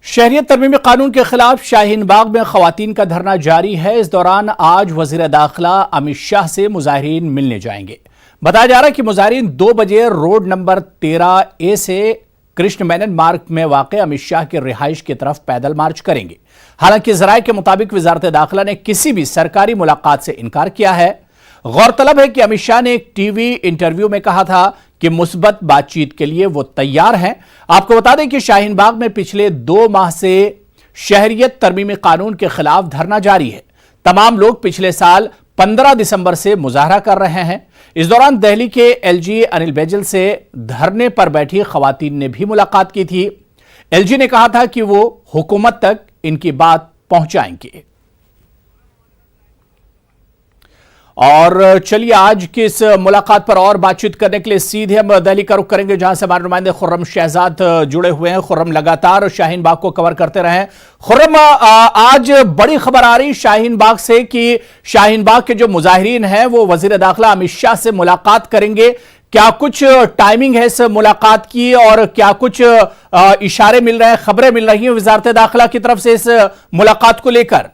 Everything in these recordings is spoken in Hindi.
शहरियत तरमीमी कानून के खिलाफ शाहीन बाग में खवातीन का धरना जारी है। इस दौरान आज वजीर दाखिला अमित शाह से मुजाहिरीन मिलने जाएंगे। बताया जा रहा है कि मुजाहिरीन 2 बजे रोड नंबर 13A से कृष्ण मेनन मार्ग में वाक़ अमित शाह की रिहाइश की तरफ पैदल मार्च करेंगे। हालांकि ज़राए के मुताबिक वजारत दाखिला ने किसी भी सरकारी मुलाकात से इनकार किया है। गौरतलब है कि अमित शाह ने एक टीवी इंटरव्यू में कहा था कि मुस्बत बातचीत के लिए वो तैयार हैं। आपको बता दें कि शाहीन बाग में पिछले 2 माह से शहरियत तरमीमी कानून के खिलाफ धरना जारी है। तमाम लोग पिछले साल 15 दिसंबर से मुजाहरा कर रहे हैं। इस दौरान दिल्ली के एलजी अनिल बैजल से धरने पर बैठी खवातीन ने भी मुलाकात की थी। एलजी ने कहा था कि वो हुकूमत तक इनकी बात पहुंचाएंगे। और चलिए आज की इस मुलाकात पर और बातचीत करने के लिए सीधे हम दिल्ली का रुख करेंगे, जहां से हमारे नुमाइंदे खुर्रम शहजाद जुड़े हुए हैं। खुर्रम लगातार शाहीन बाग को कवर करते रहे। खुर्रम, आज बड़ी खबर आ रही शाहीन बाग से कि शाहीन बाग के जो मुजाहिरीन हैं वो वजीर दाखिला अमित शाह से मुलाकात करेंगे। क्या कुछ टाइमिंग है इस मुलाकात की और क्या कुछ इशारे मिल रहे हैं, खबरें मिल रही हैं वजारत दाखिला की तरफ से इस मुलाकात को लेकर?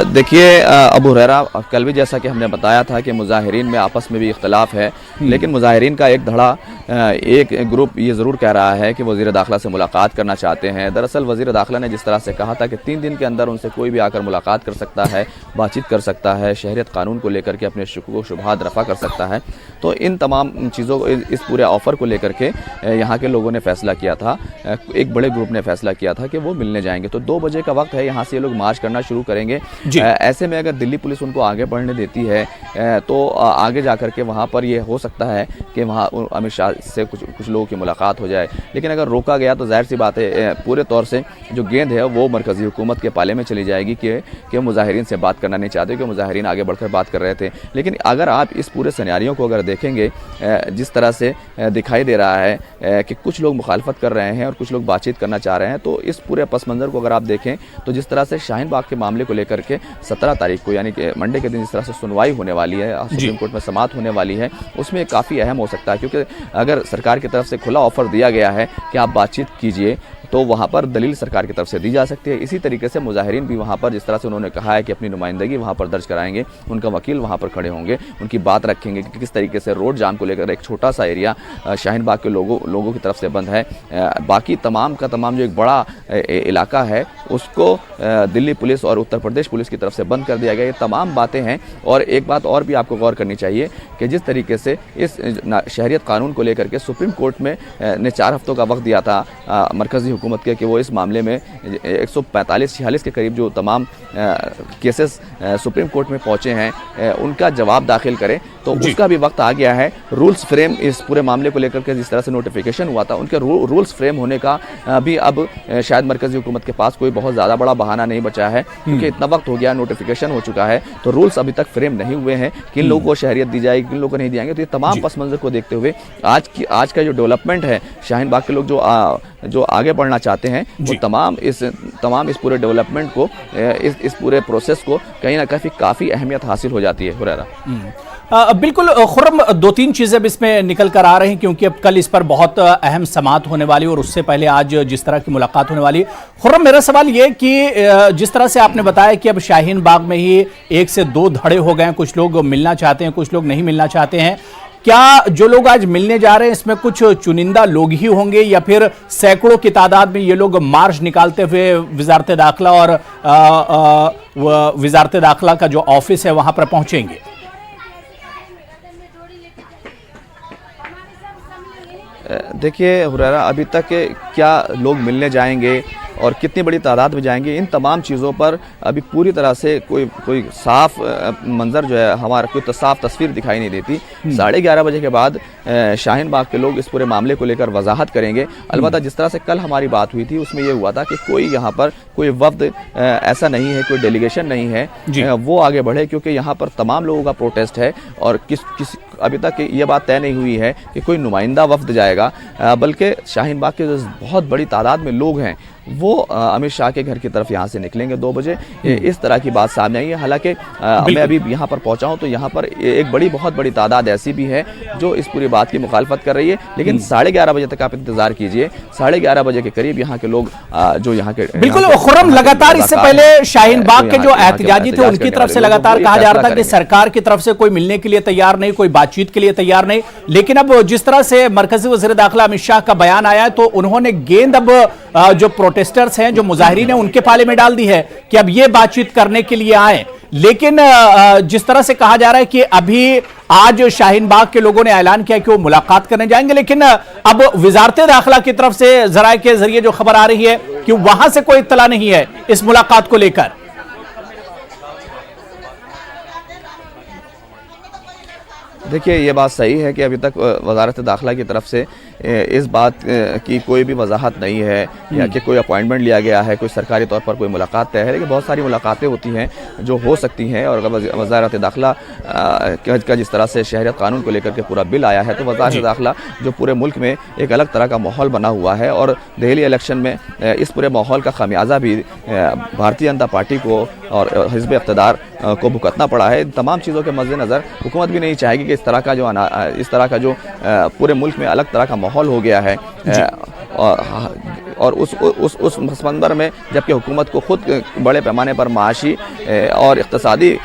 देखिए अबू हुरैरा, कल भी जैसा कि हमने बताया था कि मुजाहिरीन में आपस में भी इख्तलाफ है, लेकिन मुजाहिरीन का एक धड़ा, एक ग्रुप ये ज़रूर कह रहा है कि वज़ीर दाखिला से मुलाकात करना चाहते हैं। दरअसल वज़ीर दाखिला ने जिस तरह से कहा था कि 3 दिन के अंदर उनसे कोई भी आकर मुलाकात कर सकता है, बातचीत कर सकता है, शहरियत कानून को लेकर के अपने शुकूक शुबहात रफ़ा कर सकता है, तो इन तमाम चीज़ों को, इस पूरे ऑफ़र को लेकर के यहाँ के लोगों ने फ़ैसला किया था, एक बड़े ग्रुप ने फ़ैसला किया था कि वो मिलने जाएंगे। तो 2 बजे का वक्त है, यहाँ से ये लोग मार्च करना शुरू करेंगे। ऐसे में अगर दिल्ली पुलिस उनको आगे बढ़ने देती है तो आगे जाकर के वहाँ पर ये हो सकता है कि वहाँ अमित शाह से कुछ लोगों की मुलाकात हो जाए। लेकिन अगर रोका गया तो जाहिर सी बात है पूरे तौर से जो गेंद है वो मरकज़ी हुकूमत के पाले में चली जाएगी कि मुजाहिरीन से बात करना नहीं चाहते, कि मुजाहिरीन आगे बढ़कर बात कर रहे थे। लेकिन अगर आप इस पूरे सिनेरियो को अगर देखेंगे, जिस तरह से दिखाई दे रहा है कि कुछ लोग मुखालफत कर रहे हैं और कुछ लोग बातचीत करना चाह रहे हैं, तो इस पूरे पस मंज़र को अगर आप देखें तो जिस तरह से शाहीन बाग के मामले को लेकर के 17 तारीख को यानी कि मंडे के दिन जिस तरह से सुनवाई होने वाली है, सुप्रीम कोर्ट में समाअत होने वाली है, उसमें काफ़ी अहम हो सकता है। क्योंकि अगर सरकार की तरफ से खुला ऑफर दिया गया है कि आप बातचीत कीजिए, तो वहाँ पर दलील सरकार की तरफ से दी जा सकती है। इसी तरीके से मुजाहिरीन भी वहाँ पर, जिस तरह से उन्होंने कहा है कि अपनी नुमाइंदगी वहाँ पर दर्ज कराएंगे, उनका वकील वहाँ पर खड़े होंगे, उनकी बात रखेंगे कि किस तरीके से रोड जाम को लेकर एक छोटा सा एरिया शाहीन बाग के लोगों की तरफ से बंद है, बाकी तमाम का तमाम जो एक बड़ा इलाका है उसको दिल्ली पुलिस और उत्तर प्रदेश पुलिस की तरफ से बंद कर दिया गया। ये तमाम बातें हैं। और एक बात और भी आपको गौर करनी चाहिए कि जिस तरीके से इस शहरियत कानून को लेकर के सुप्रीम कोर्ट में ने 4 हफ्तों का वक्त दिया था मरकज़ी हुकूमत के, कि वो इस मामले में 145-46 के करीब जो तमाम केसेस सुप्रीम कोर्ट में पहुंचे हैं उनका जवाब दाखिल करें, तो उसका भी वक्त आ गया है। रूल्स फ्रेम इस पूरे मामले को लेकर के जिस तरह से नोटिफिकेशन हुआ था, उनके रूल्स फ्रेम होने का भी अब शायद मरकज़ी हुकूमत के पास कोई बहुत ज़्यादा बड़ा बहाना नहीं बचा है, क्योंकि इतना वक्त हो गया, नोटिफिकेशन हो चुका है, तो रूल्स अभी तक फ्रेम नहीं हुए हैं, किन लोगों को शहरियत दी जाएगी, किन लोगों को नहीं दी जाएंगे। तो ये तमाम पस मंज़र को देखते हुए आज का जो डेवलपमेंट है, शाहीन बाग के लोग जो आगे बढ़ना चाहते हैं वो तमाम इस पूरे डेवलपमेंट को, इस पूरे प्रोसेस को कहीं ना काफ़ी अहमियत हासिल हो जाती है। हुरैरा, बिल्कुल खुर्रम, 2-3 चीज़ें अब इसमें निकल कर आ रही हैं, क्योंकि अब कल इस पर बहुत अहम समाअत होने वाली और उससे पहले आज जिस तरह की मुलाकात होने वाली। खुर्रम, मेरा सवाल ये कि जिस तरह से आपने बताया कि अब शाहीन बाग में ही 1 से 2 धड़े हो गए हैं, कुछ लोग मिलना चाहते हैं, कुछ लोग नहीं मिलना चाहते हैं, क्या जो लोग आज मिलने जा रहे हैं इसमें कुछ चुनिंदा लोग ही होंगे या फिर सैकड़ों की तादाद में ये लोग मार्च निकालते हुए वजारत दाखिला और वजारत दाखिला का जो ऑफिस है वहां पर पहुंचेंगे? देखिए हुरैरा, अभी तक क्या लोग मिलने जाएंगे और कितनी बड़ी तादाद में जाएंगे, इन तमाम चीज़ों पर अभी पूरी तरह से कोई साफ मंजर जो है, हमारा कोई साफ तस्वीर दिखाई नहीं देती। 11:30 बजे के बाद शाहीन बाग के लोग इस पूरे मामले को लेकर वजाहत करेंगे। अलबत्ता जिस तरह से कल हमारी बात हुई थी उसमें यह हुआ था कि कोई यहाँ पर कोई वफ्द ऐसा नहीं है, कोई डेलीगेशन नहीं है वो आगे बढ़े, क्योंकि यहाँ पर तमाम लोगों का प्रोटेस्ट है और अभी तक ये बात तय नहीं हुई है कि कोई नुमाइंदा वफ्द जाएगा, बल्कि शाहीन बाग के बहुत बड़ी तादाद में लोग हैं वो अमित शाह के घर की तरफ यहाँ से निकलेंगे 2 बजे। इस तरह की बात सामने आई है। हालांकि मैं अभी यहाँ पर पहुँचा हूँ तो यहाँ पर एक बहुत बड़ी तादाद ऐसी भी है जो इस पूरी बात की मुखालफत कर रही है, लेकिन 11:30 बजे तक आप इंतजार कीजिए। 11:30 बजे के करीब यहाँ के लोग जो यहाँ के बिल्कुल खुर्रम, लगातार इससे पहले शाहीन बाग के जो एहतजाजी थे उनकी तरफ से लगातार कहा जा रहा था कि सरकार की तरफ से कोई मिलने के लिए तैयार नहीं, कोई बातचीत के लिए तैयार नहीं। लेकिन अब जिस तरह से मरकजी वज़ीर दाखिला अमित शाह का बयान आया है तो उन्होंने गेंद अब जो प्रोटेस्टर्स हैं, जो मुजाहिरीन हैं, उनके पाले में डाल दी है कि अब ये बातचीत करने के लिए आए। लेकिन जिस तरह से कहा जा रहा है कि अभी आज शाहीन बाग के लोगों ने ऐलान किया कि वो मुलाकात करने जाएंगे, लेकिन अब वजारत दाखिला की तरफ से जराए के जरिए जो खबर आ रही है कि वहां से कोई इत्तला नहीं है इस मुलाकात को लेकर। देखिए, ये बात सही है कि अभी तक वजारत दाखिला की तरफ से इस बात की कोई भी वजाहत नहीं है या कि कोई अपॉइंटमेंट लिया गया है, कोई सरकारी तौर पर कोई मुलाकात तय है। लेकिन बहुत सारी मुलाकातें होती हैं जो हो सकती हैं, और अगर वजारत दाखिला का जिस तरह से शहरियत कानून को लेकर के पूरा बिल आया है तो वजारत दाखिला जो पूरे मुल्क में एक अलग तरह का माहौल बना हुआ है, और दिल्ली इलेक्शन में इस पूरे माहौल का खामियाजा भी भारतीय जनता पार्टी को और हिज़्ब इक़्तिदार को भुगतना पड़ा है। तमाम चीज़ों के मद्देनज़र हुकूमत भी नहीं चाहेगी कि इस तरह का जो पूरे मुल्क में अलग तरह का माहौल हो गया है, और उस मंजर में जबकि हुकूमत को खुद बड़े पैमाने पर माशी और इक़्तिसादी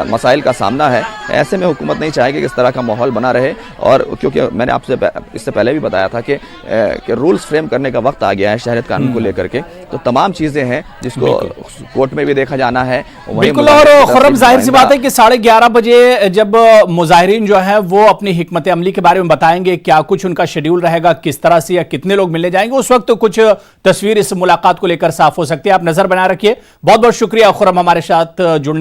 मसाइल का सामना है, ऐसे में हुकूमत नहीं चाहेगी कि इस तरह का माहौल बना रहे। और क्योंकि मैंने आपसे इससे पहले भी बताया था कि रूल्स फ्रेम करने का वक्त आ गया है शहरियत कानून को लेकर के, तो तमाम चीज़ें हैं जिसको कोर्ट में भी देखा जाना है। बिल्कुल, और खुर्रम, जाहिर सी बात है कि 11:30 बजे जब मुजाहिरीन जो है वो अपनी हिकमत अमली के बारे में बताएंगे, क्या कुछ उनका शेड्यूल रहेगा, किस तरह से या कितने लोग मिलने जाएंगे, उस वक्त कुछ तस्वीर इस मुलाकात को लेकर साफ हो सकती है। आप नजर बना रखिए। बहुत बहुत शुक्रिया खुर्रम हमारे साथ जुड़ने